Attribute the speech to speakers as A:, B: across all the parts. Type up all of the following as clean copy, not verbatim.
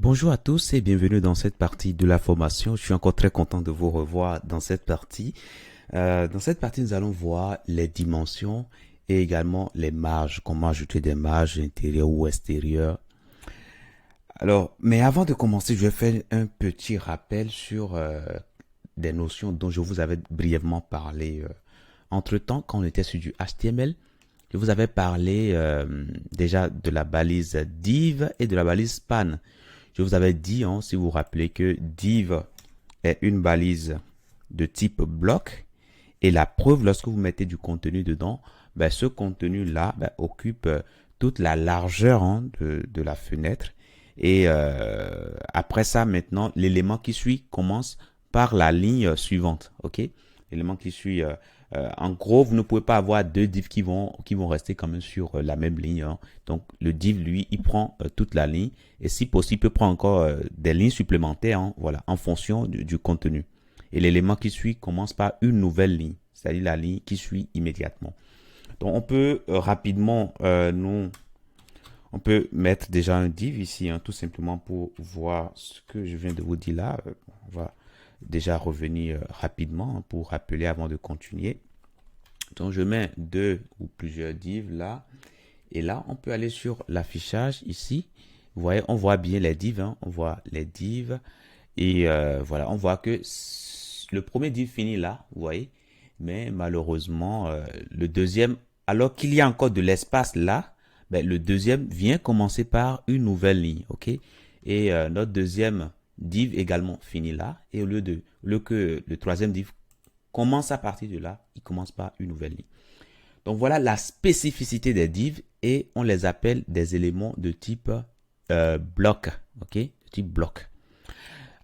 A: Bonjour à tous et bienvenue dans cette partie de la formation. Je suis encore très content de vous revoir dans cette partie. Dans cette partie, nous allons voir les dimensions et également les marges, comment ajouter des marges intérieures ou extérieures. Alors, mais avant de commencer, je vais faire un petit rappel sur des notions dont je vous avais brièvement parlé entre-temps quand on était sur du HTML. Je vous avais parlé déjà de la balise div et de la balise span. Je vous avais dit, hein, si vous vous rappelez, que div est une balise de type bloc. Et la preuve, lorsque vous mettez du contenu dedans, ben, ce contenu-là occupe toute la largeur de la fenêtre. Et après ça, maintenant, l'élément qui suit commence par la ligne suivante. Ok? L'élément qui suit, en gros, vous ne pouvez pas avoir deux divs qui vont rester quand même sur la même ligne, hein. Donc, le div, lui, il prend toute la ligne. Et si possible, il peut prendre encore des lignes supplémentaires, hein, voilà, en fonction du contenu. Et l'élément qui suit commence par une nouvelle ligne, c'est-à-dire la ligne qui suit immédiatement. Donc, on peut rapidement, on peut mettre déjà un div ici, hein, tout simplement pour voir ce que je viens de vous dire là. On va déjà revenir rapidement, hein, pour rappeler avant de continuer. Donc, je mets deux ou plusieurs divs là. Et là, on peut aller sur l'affichage ici. Vous voyez, on voit bien les divs, hein, on voit les divs. Et voilà, on voit que le premier div finit là, vous voyez. Mais malheureusement, le deuxième, alors qu'il y a encore de l'espace là, ben, le deuxième vient commencer par une nouvelle ligne, ok? Et notre deuxième div également finit là. Et au lieu que le troisième div commence à partir de là, il commence par une nouvelle ligne. Donc voilà la spécificité des divs et on les appelle des éléments de type bloc, ok? De type bloc.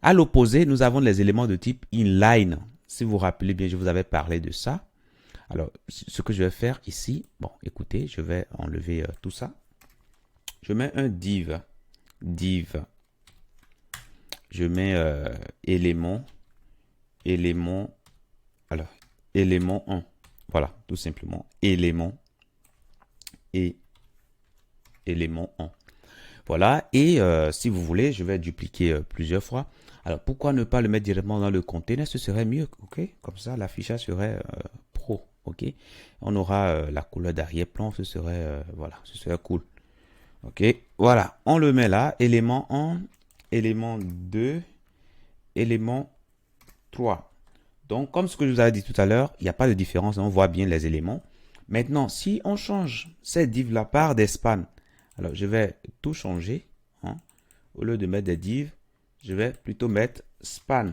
A: À l'opposé, nous avons les éléments de type inline. Si vous vous rappelez bien, je vous avais parlé de ça. Alors, ce que je vais faire ici, bon, écoutez, je vais enlever tout ça. Je mets un div. Je mets élément, alors, élément 1. Voilà, tout simplement, élément et élément 1. Voilà, et si vous voulez, je vais dupliquer plusieurs fois. Alors, pourquoi ne pas le mettre directement dans le container? Ce serait mieux, ok? Comme ça, l'affichage serait pro, ok? On aura la couleur d'arrière-plan, ce serait, voilà, ce serait cool. Ok, voilà, on le met là, élément 1, élément 2, élément 3. Donc, comme ce que je vous avais dit tout à l'heure, il n'y a pas de différence, on voit bien les éléments. Maintenant, si on change ces divs-là par des spans, alors je vais tout changer, hein. Au lieu de mettre des divs, je vais plutôt mettre span.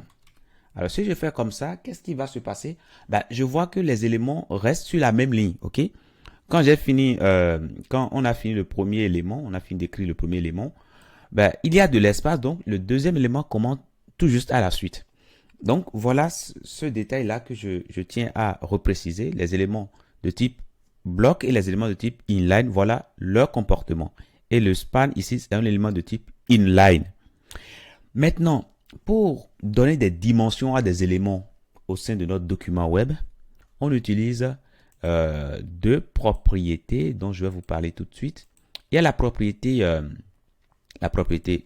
A: Alors, si je fais comme ça, qu'est-ce qui va se passer? Ben, je vois que les éléments restent sur la même ligne, ok? Quand j'ai fini, quand on a fini le premier élément, on a fini d'écrire le premier élément, ben, il y a de l'espace, donc le deuxième élément commence tout juste à la suite. Donc, voilà ce détail-là que je tiens à repréciser. Les éléments de type bloc et les éléments de type inline, voilà leur comportement. Et le span ici, c'est un élément de type inline. Maintenant, pour donner des dimensions à des éléments au sein de notre document web, on utilise deux propriétés dont je vais vous parler tout de suite. Il y a la propriété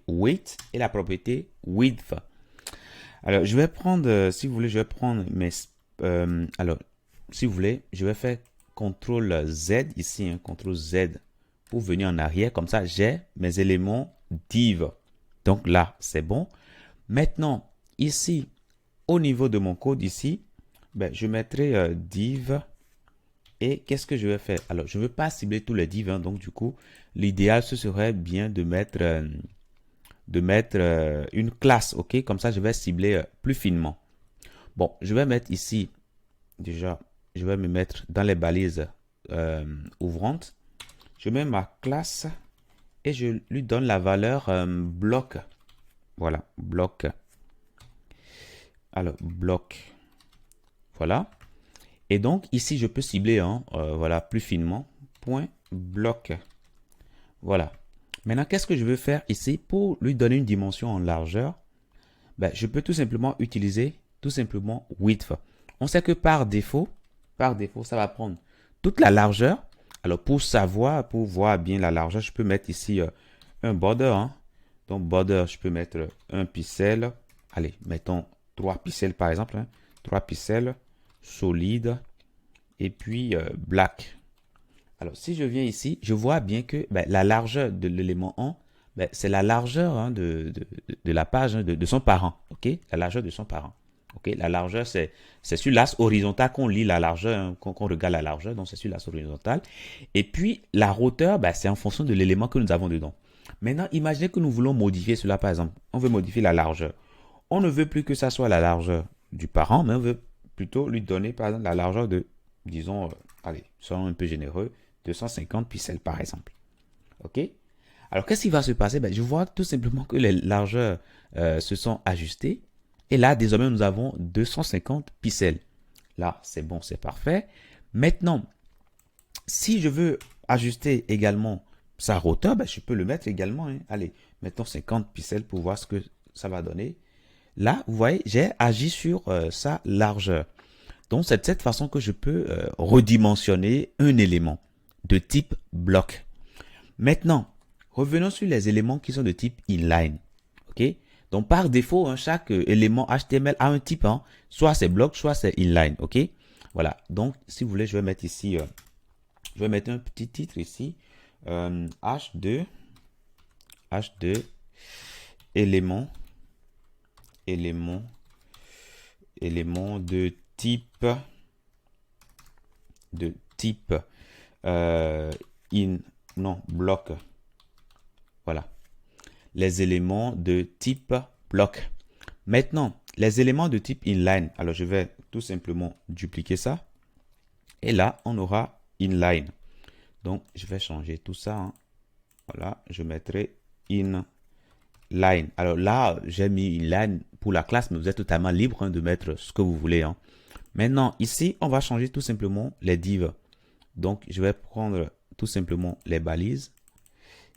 A: weight et la propriété width. Alors, je vais prendre, si vous voulez, je vais prendre mes... alors, si vous voulez, je vais faire CTRL Z ici, hein, CTRL Z pour venir en arrière. Comme ça, j'ai mes éléments div. Donc là, c'est bon. Maintenant, ici, au niveau de mon code ici, ben, je mettrai div. Et qu'est-ce que je vais faire? Alors, je ne veux pas cibler tous les divs, hein, donc du coup, l'idéal, ce serait bien de mettre une classe, ok? Comme ça, je vais cibler plus finement. Bon, je vais mettre ici, déjà, je vais me mettre dans les balises ouvrantes. Je mets ma classe et je lui donne la valeur bloc. Voilà, bloc. Alors, bloc. Voilà. Et donc, ici, je peux cibler, hein, voilà, plus finement. Point bloc. Voilà. Maintenant, qu'est-ce que je veux faire ici pour lui donner une dimension en largeur? Ben, je peux tout simplement utiliser tout simplement width. On sait que par défaut, ça va prendre toute la largeur. Alors, pour savoir, pour voir bien la largeur, je peux mettre ici un border, hein. Donc, border, je peux mettre un pixel. Allez, mettons 3 pixels par exemple. 3 pixels, solide, et puis black. Alors, si je viens ici, je vois bien que la largeur de l'élément 1, c'est la largeur de la page, de son parent. OK? La largeur de son parent. OK? La largeur, c'est sur l'axe horizontal qu'on lit la largeur, qu'on regarde la largeur. Donc, c'est sur l'axe horizontal. Et puis, la hauteur, c'est en fonction de l'élément que nous avons dedans. Maintenant, imaginez que nous voulons modifier cela, par exemple. On veut modifier la largeur. On ne veut plus que ça soit la largeur du parent, mais on veut plutôt lui donner, par exemple, la largeur de, disons, allez, soyons un peu généreux, 250 pixels, par exemple. OK? Alors, qu'est-ce qui va se passer? Je vois tout simplement que les largeurs se sont ajustées. Et là, désormais, nous avons 250 pixels. Là, c'est bon, c'est parfait. Maintenant, si je veux ajuster également sa hauteur, je peux le mettre également. Allez, mettons 50 pixels pour voir ce que ça va donner. Là, vous voyez, j'ai agi sur sa largeur. Donc, c'est de cette façon que je peux redimensionner un élément de type bloc. Maintenant, revenons sur les éléments qui sont de type inline. OK? Donc, par défaut, chaque élément HTML a un type. Soit c'est bloc, soit c'est inline. OK? Voilà. Donc, si vous voulez, je vais mettre ici, je vais mettre un petit titre ici. H2, élément de type bloc. Voilà. Les éléments de type bloc. Maintenant, les éléments de type inline. Alors, je vais tout simplement dupliquer ça. Et là, on aura inline. Donc, je vais changer tout ça. Voilà, je mettrai inline. Alors là, j'ai mis inline pour la classe, mais vous êtes totalement libre de mettre ce que vous voulez. Maintenant, ici, on va changer tout simplement les divs. Donc, je vais prendre tout simplement les balises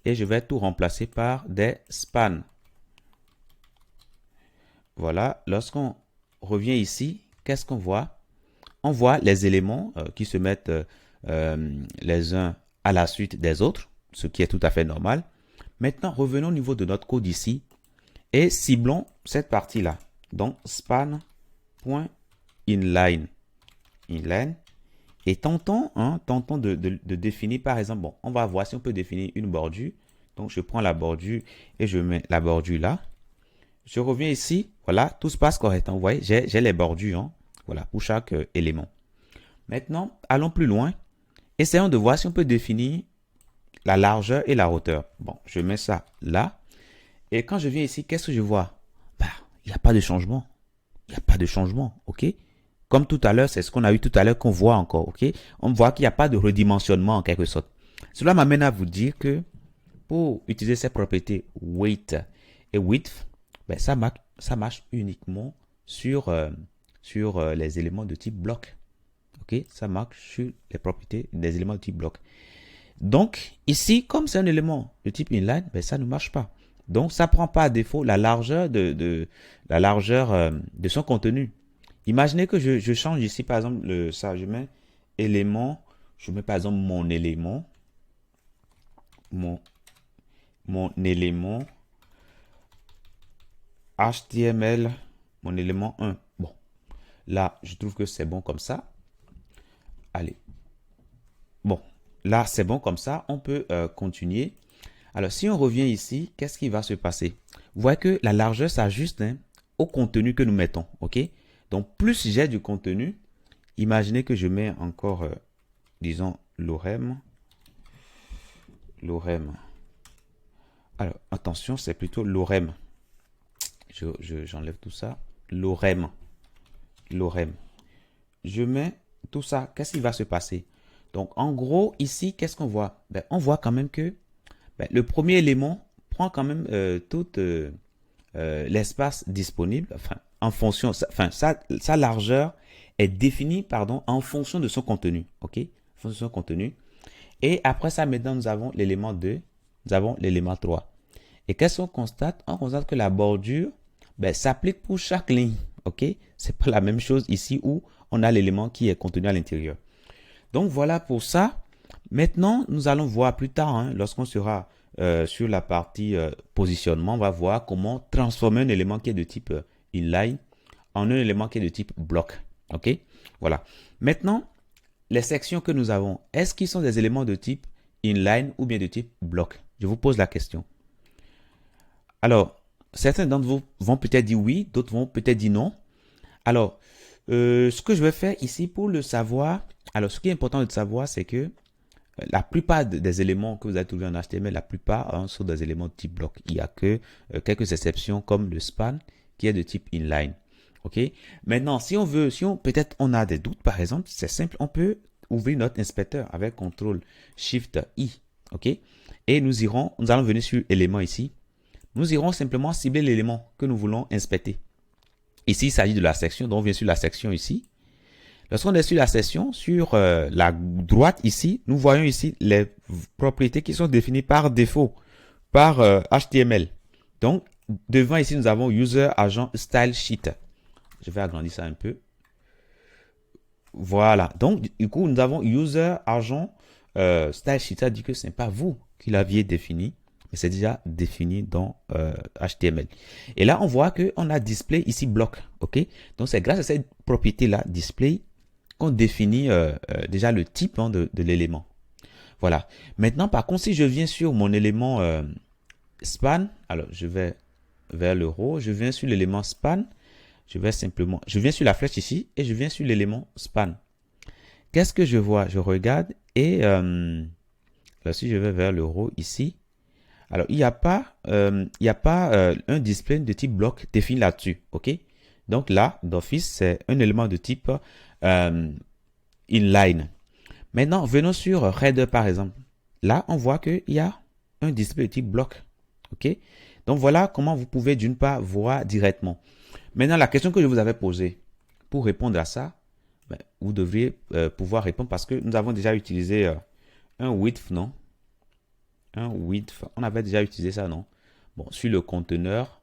A: et je vais tout remplacer par des spans. Voilà, lorsqu'on revient ici, qu'est-ce qu'on voit? On voit les éléments qui se mettent les uns à la suite des autres, ce qui est tout à fait normal. Maintenant, revenons au niveau de notre code ici et ciblons cette partie-là. Donc, span.inline. Et tentons de définir, par exemple, bon, on va voir si on peut définir une bordure. Donc, je prends la bordure et je mets la bordure là. Je reviens ici, voilà, tout se passe correctement. Vous voyez, j'ai les bordures, voilà, pour chaque élément. Maintenant, allons plus loin. Essayons de voir si on peut définir la largeur et la hauteur. Bon, je mets ça là. Et quand je viens ici, qu'est-ce que je vois? Il n'y a pas de changement. Il n'y a pas de changement, ok? Comme tout à l'heure, c'est ce qu'on a eu tout à l'heure qu'on voit encore, ok? On voit qu'il n'y a pas de redimensionnement en quelque sorte. Cela m'amène à vous dire que pour utiliser ces propriétés weight et width, ça marche uniquement sur les éléments de type bloc. Ok, ça marche sur les propriétés des éléments de type bloc. Donc, ici, comme c'est un élément de type inline, ça ne marche pas. Donc, ça ne prend pas à défaut la largeur de son contenu. Imaginez que je change ici, par exemple, je mets élément, je mets par exemple mon élément HTML, mon élément 1. Bon, là, je trouve que c'est bon comme ça. Allez. Bon, là, c'est bon comme ça. On peut continuer. Alors, si on revient ici, qu'est-ce qui va se passer? Vous voyez que la largeur s'ajuste au contenu que nous mettons. OK? Donc, plus j'ai du contenu, imaginez que je mets encore, disons, lorem. Alors, attention, c'est plutôt lorem. J'enlève tout ça. Lorem. Je mets tout ça. Qu'est-ce qui va se passer? Donc, en gros, ici, qu'est-ce qu'on voit? On voit quand même que le premier élément prend quand même tout l'espace disponible. Enfin, en fonction, sa largeur est définie, en fonction de son contenu. OK? En fonction de son contenu. Et après ça, maintenant, nous avons l'élément 2. Nous avons l'élément 3. Et qu'est-ce qu'on constate? On constate que la bordure s'applique pour chaque ligne. OK? C'est pas la même chose ici où on a l'élément qui est contenu à l'intérieur. Donc, voilà pour ça. Maintenant, nous allons voir plus tard, lorsqu'on sera sur la partie positionnement, on va voir comment transformer un élément qui est de type inline en un élément qui est de type bloc. OK? Voilà. Maintenant, les sections que nous avons, est-ce qu'ils sont des éléments de type inline ou bien de type bloc? Je vous pose la question. Alors, certains d'entre vous vont peut-être dire oui, d'autres vont peut-être dire non. Alors, ce que je vais faire ici pour le savoir, alors ce qui est important de savoir, c'est que la plupart des éléments que vous allez trouver en HTML, la plupart sont des éléments de type bloc. Il n'y a que quelques exceptions comme le span qui est de type inline. OK? Maintenant, si on veut, peut-être on a des doutes, par exemple, c'est simple, on peut ouvrir notre inspecteur avec CTRL SHIFT I. OK? Et nous allons venir sur élément ici. Nous irons simplement cibler l'élément que nous voulons inspecter. Ici, il s'agit de la section, donc on vient sur la section ici. Lorsqu'on est sur la section, sur la droite ici, nous voyons ici les propriétés qui sont définies par défaut, par HTML. Donc, devant ici, nous avons User Agent Style Sheet. Je vais agrandir ça un peu. Voilà. Donc, du coup, nous avons User Agent Style Sheet. Ça dit que ce n'est pas vous qui l'aviez défini, mais c'est déjà défini dans HTML. Et là, on voit qu'on a display ici bloc. OK? Donc, c'est grâce à cette propriété-là, display, qu'on définit déjà le type de l'élément. Voilà. Maintenant, par contre, si je viens sur mon élément span, alors je vais vers le haut, je viens sur l'élément span, je viens sur la flèche ici et je viens sur l'élément span. Qu'est-ce que je vois? Je regarde et là, si je vais vers le haut ici, alors il n'y a pas, un display de type bloc défini là-dessus. OK? Donc là, d'office, c'est un élément de type inline. Maintenant, venons sur Header par exemple. Là, on voit qu'il y a un display de type bloc. OK? Donc voilà comment vous pouvez d'une part voir directement. Maintenant, la question que je vous avais posée, pour répondre à ça, vous devriez pouvoir répondre parce que nous avons déjà utilisé un width, non? Un width, on avait déjà utilisé ça, non? Bon, sur le conteneur,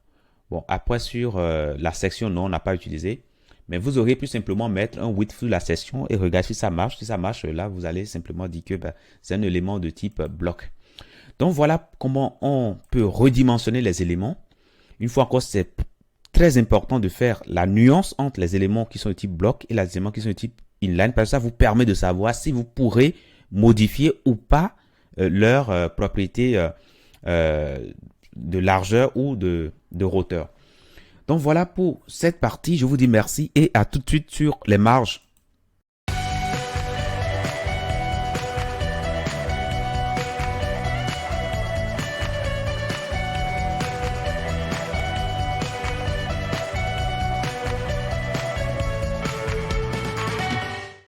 A: bon, après sur la section, non, on n'a pas utilisé. Mais vous auriez pu simplement mettre un width sur la section et regarder si ça marche. Si ça marche, là, vous allez simplement dire que c'est un élément de type bloc. Donc, voilà comment on peut redimensionner les éléments. Une fois encore, c'est très important de faire la nuance entre les éléments qui sont de type bloc et les éléments qui sont de type inline. Parce que ça vous permet de savoir si vous pourrez modifier ou pas leur propriété de largeur ou de hauteur. Donc voilà pour cette partie. Je vous dis merci et à tout de suite sur les marges.